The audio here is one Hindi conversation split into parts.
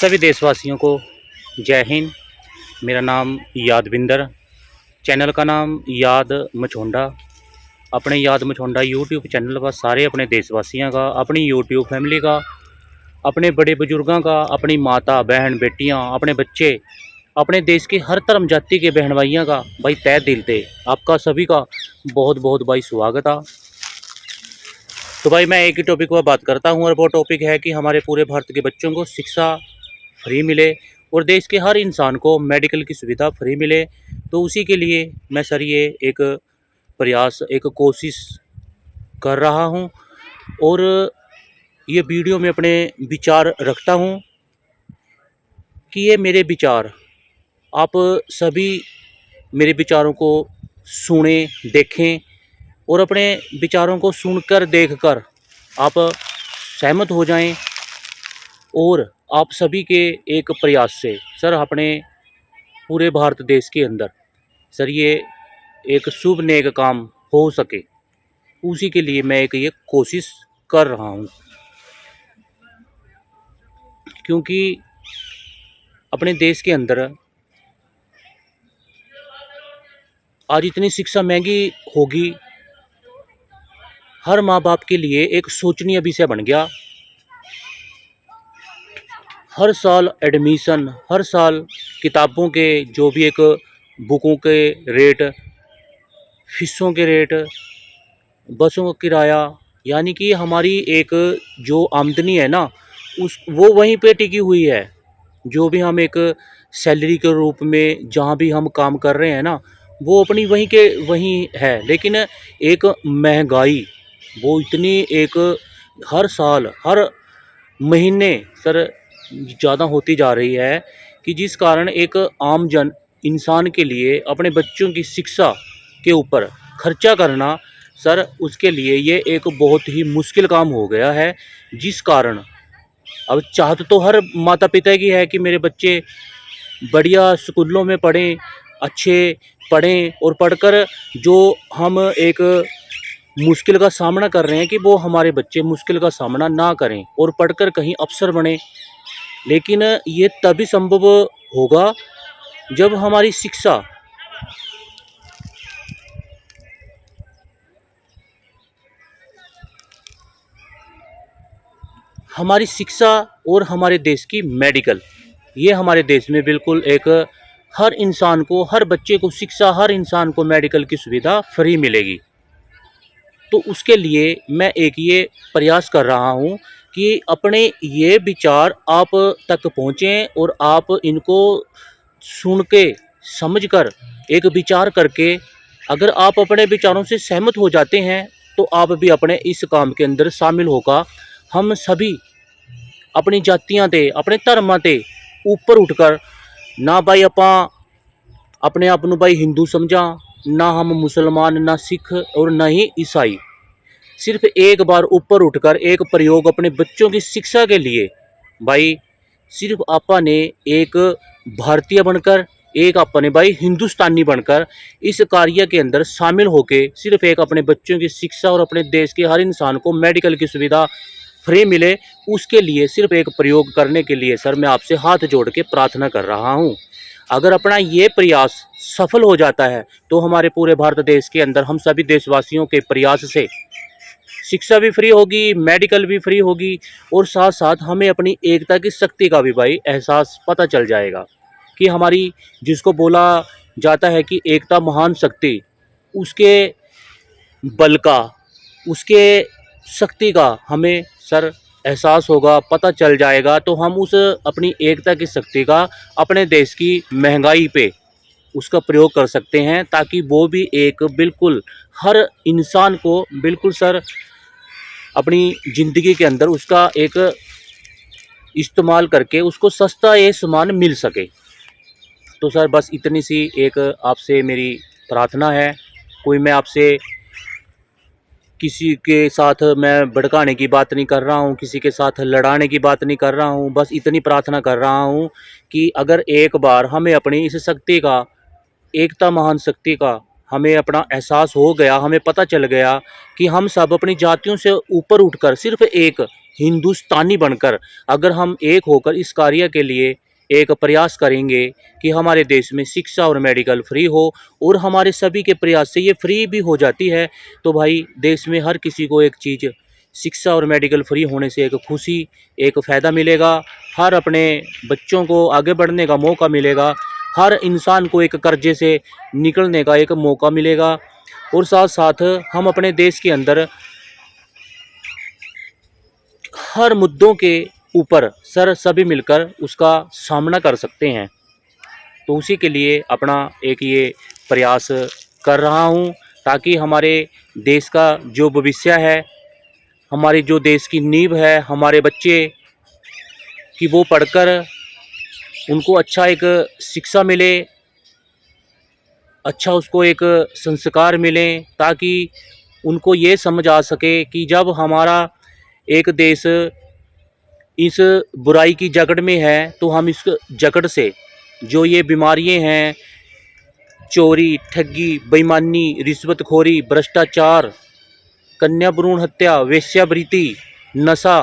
सभी देशवासियों को जय हिंद। मेरा नाम यादविंदर, चैनल का नाम याद मछोंडा। अपने याद मछोंडा यूट्यूब चैनल पर सारे अपने देशवासियों का, अपनी यूट्यूब फैमिली का, अपने बड़े बुजुर्गों का, अपनी माता बहन बेटियां, अपने बच्चे, अपने देश के हर धर्म जाति के बहन भाइयों का भाई तहे दिल से आपका सभी का बहुत बहुत भाई स्वागत है। तो भाई मैं एक ही टॉपिक पर बात करता हूँ और वो टॉपिक है कि हमारे पूरे भारत के बच्चों को शिक्षा फ्री मिले और देश के हर इंसान को मेडिकल की सुविधा फ्री मिले। तो उसी के लिए मैं सर ये एक प्रयास, एक कोशिश कर रहा हूँ और ये वीडियो में अपने विचार रखता हूँ कि ये मेरे विचार आप सभी मेरे विचारों को सुने, देखें और अपने विचारों को सुनकर देखकर आप सहमत हो जाएं और आप सभी के एक प्रयास से सर अपने पूरे भारत देश के अंदर सर ये एक शुभ नेक काम हो सके, उसी के लिए मैं एक ये कोशिश कर रहा हूँ। क्योंकि अपने देश के अंदर आज इतनी शिक्षा महंगी होगी, हर माँ बाप के लिए एक सोचनीय विषय बन गया। हर साल एडमिशन, हर साल किताबों के जो भी एक बुकों के रेट, फीसों के रेट, बसों का किराया, यानी कि हमारी एक जो आमदनी है ना वो वहीं पे टिकी हुई है। जो भी हम एक सैलरी के रूप में जहाँ भी हम काम कर रहे हैं ना वो अपनी वहीं के वहीं है, लेकिन एक महंगाई वो इतनी एक हर साल हर महीने सर ज़्यादा होती जा रही है कि जिस कारण एक आम जन इंसान के लिए अपने बच्चों की शिक्षा के ऊपर खर्चा करना सर उसके लिए ये एक बहुत ही मुश्किल काम हो गया है। जिस कारण अब चाहत तो हर माता पिता की है कि मेरे बच्चे बढ़िया स्कूलों में पढ़ें, अच्छे पढ़ें और पढ़कर जो हम एक मुश्किल का सामना कर रहे हैं कि वो हमारे बच्चे मुश्किल का सामना ना करें और पढ़कर कहीं अफसर बने। लेकिन ये तभी संभव होगा जब हमारी शिक्षा और हमारे देश की मेडिकल, ये हमारे देश में बिल्कुल एक हर इंसान को, हर बच्चे को शिक्षा, हर इंसान को मेडिकल की सुविधा फ्री मिलेगी। तो उसके लिए मैं एक ये प्रयास कर रहा हूँ कि अपने ये विचार आप तक पहुँचें और आप इनको सुन के समझ कर एक विचार करके अगर आप अपने विचारों से सहमत हो जाते हैं तो आप भी अपने इस काम के अंदर शामिल होगा। हम सभी अपनी जातियां ते, अपने धर्मां ते ऊपर उठकर ना भाई अपा अपने आप ਨੂੰ भाई हिंदू समझा, ना हम मुसलमान, ना सिख और ना ही ईसाई। सिर्फ एक बार ऊपर उठकर एक प्रयोग अपने बच्चों की शिक्षा के लिए भाई सिर्फ आपा ने एक भारतीय बनकर, एक अपने भाई हिंदुस्तानी बनकर इस कार्य के अंदर शामिल होके सिर्फ एक अपने बच्चों की शिक्षा और अपने देश के हर इंसान को मेडिकल की सुविधा फ्री मिले, उसके लिए सिर्फ एक प्रयोग करने के लिए सर मैं आपसे हाथ जोड़ के प्रार्थना कर रहा हूँ। अगर अपना ये प्रयास सफल हो जाता है तो हमारे पूरे भारत देश के अंदर हम सभी देशवासियों के प्रयास से शिक्षा भी फ्री होगी, मेडिकल भी फ्री होगी और साथ साथ हमें अपनी एकता की शक्ति का भी भाई एहसास पता चल जाएगा कि हमारी जिसको बोला जाता है कि एकता महान शक्ति, उसके बल का, उसके शक्ति का हमें सर एहसास होगा, पता चल जाएगा। तो हम उस अपनी एकता की शक्ति का अपने देश की महंगाई पे उसका प्रयोग कर सकते हैं ताकि वो भी एक बिल्कुल हर इंसान को बिल्कुल सर अपनी ज़िंदगी के अंदर उसका एक इस्तेमाल करके उसको सस्ता ये सामान मिल सके। तो सर बस इतनी सी एक आपसे मेरी प्रार्थना है। कोई मैं आपसे किसी के साथ मैं भड़काने की बात नहीं कर रहा हूँ, किसी के साथ लड़ाने की बात नहीं कर रहा हूँ। बस इतनी प्रार्थना कर रहा हूँ कि अगर एक बार हमें अपनी इस शक्ति का, एकता महान शक्ति का हमें अपना एहसास हो गया, हमें पता चल गया कि हम सब अपनी जातियों से ऊपर उठकर सिर्फ एक हिंदुस्तानी बनकर अगर हम एक होकर इस कार्य के लिए एक प्रयास करेंगे कि हमारे देश में शिक्षा और मेडिकल फ्री हो, और हमारे सभी के प्रयास से ये फ्री भी हो जाती है, तो भाई देश में हर किसी को एक चीज़, शिक्षा और मेडिकल फ्री होने से एक खुशी, एक फ़ायदा मिलेगा। हर अपने बच्चों को आगे बढ़ने का मौका मिलेगा, हर इंसान को एक कर्जे से निकलने का एक मौका मिलेगा, और साथ साथ हम अपने देश के अंदर हर मुद्दों के ऊपर सर सभी मिलकर उसका सामना कर सकते हैं। तो उसी के लिए अपना एक ये प्रयास कर रहा हूँ, ताकि हमारे देश का जो भविष्य है, हमारी जो देश की नींव है, हमारे बच्चे कि वो पढ़कर उनको अच्छा एक शिक्षा मिले, अच्छा उसको एक संस्कार मिले, ताकि उनको ये समझ आ सके कि जब हमारा एक देश इस बुराई की जकड़ में है, तो हम इस जकड़ से जो ये बीमारियां हैं, चोरी, ठगी, बेईमानी, रिश्वतखोरी, भ्रष्टाचार, कन्या भ्रूण हत्या, वेश्यावृत्ति, नशा,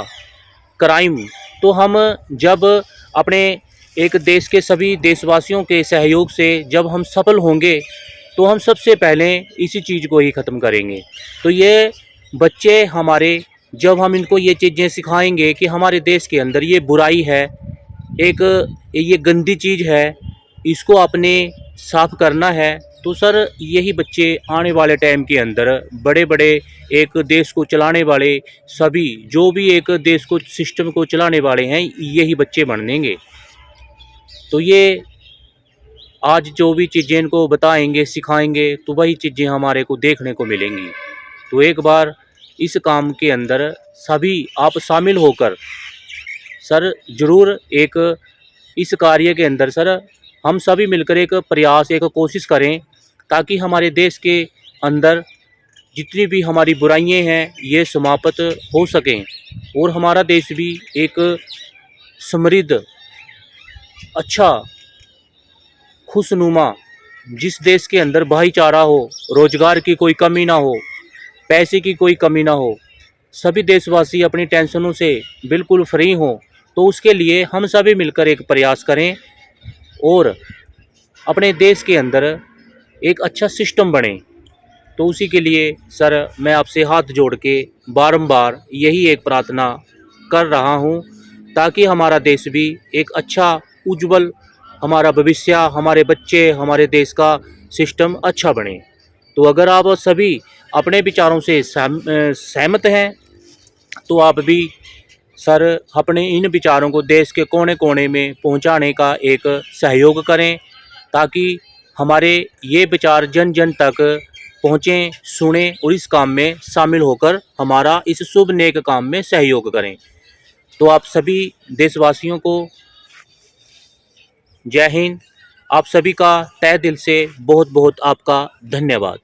क्राइम, तो हम जब अपने एक देश के सभी देशवासियों के सहयोग से जब हम सफल होंगे, तो हम सबसे पहले इसी चीज़ को ही ख़त्म करेंगे। तो ये बच्चे हमारे, जब हम इनको ये चीज़ें सिखाएंगे कि हमारे देश के अंदर ये बुराई है, एक ये गंदी चीज़ है, इसको आपने साफ करना है, तो सर यही बच्चे आने वाले टाइम के अंदर बड़े बड़े एक देश को चलाने वाले, सभी जो भी एक देश को सिस्टम को चलाने वाले हैं, यही बच्चे बन देंगे। तो ये आज जो भी चीज़ें इनको बताएंगे, सिखाएंगे, तो वही चीज़ें हमारे को देखने को मिलेंगी। तो एक बार इस काम के अंदर सभी आप शामिल होकर सर ज़रूर एक इस कार्य के अंदर सर हम सभी मिलकर एक प्रयास, एक कोशिश करें, ताकि हमारे देश के अंदर जितनी भी हमारी बुराइयां हैं ये समाप्त हो सकें, और हमारा देश भी एक समृद्ध, अच्छा, खुशनुमा, जिस देश के अंदर भाईचारा हो, रोजगार की कोई कमी ना हो, पैसे की कोई कमी ना हो, सभी देशवासी अपनी टेंशनों से बिल्कुल फ्री हों, तो उसके लिए हम सभी मिलकर एक प्रयास करें और अपने देश के अंदर एक अच्छा सिस्टम बने। तो उसी के लिए सर मैं आपसे हाथ जोड़ के बारंबार यही एक प्रार्थना कर रहा हूँ, ताकि हमारा देश भी एक अच्छा, उज्जवल, हमारा भविष्य, हमारे बच्चे, हमारे देश का सिस्टम अच्छा बने। तो अगर आप सभी अपने विचारों से सहमत हैं, तो आप भी सर अपने इन विचारों को देश के कोने कोने में पहुंचाने का एक सहयोग करें, ताकि हमारे ये विचार जन जन तक पहुँचें, सुने, और इस काम में शामिल होकर हमारा इस शुभ नेक काम में सहयोग करें। तो आप सभी देशवासियों को जय हिंद। आप सभी का तहे दिल से बहुत बहुत आपका धन्यवाद।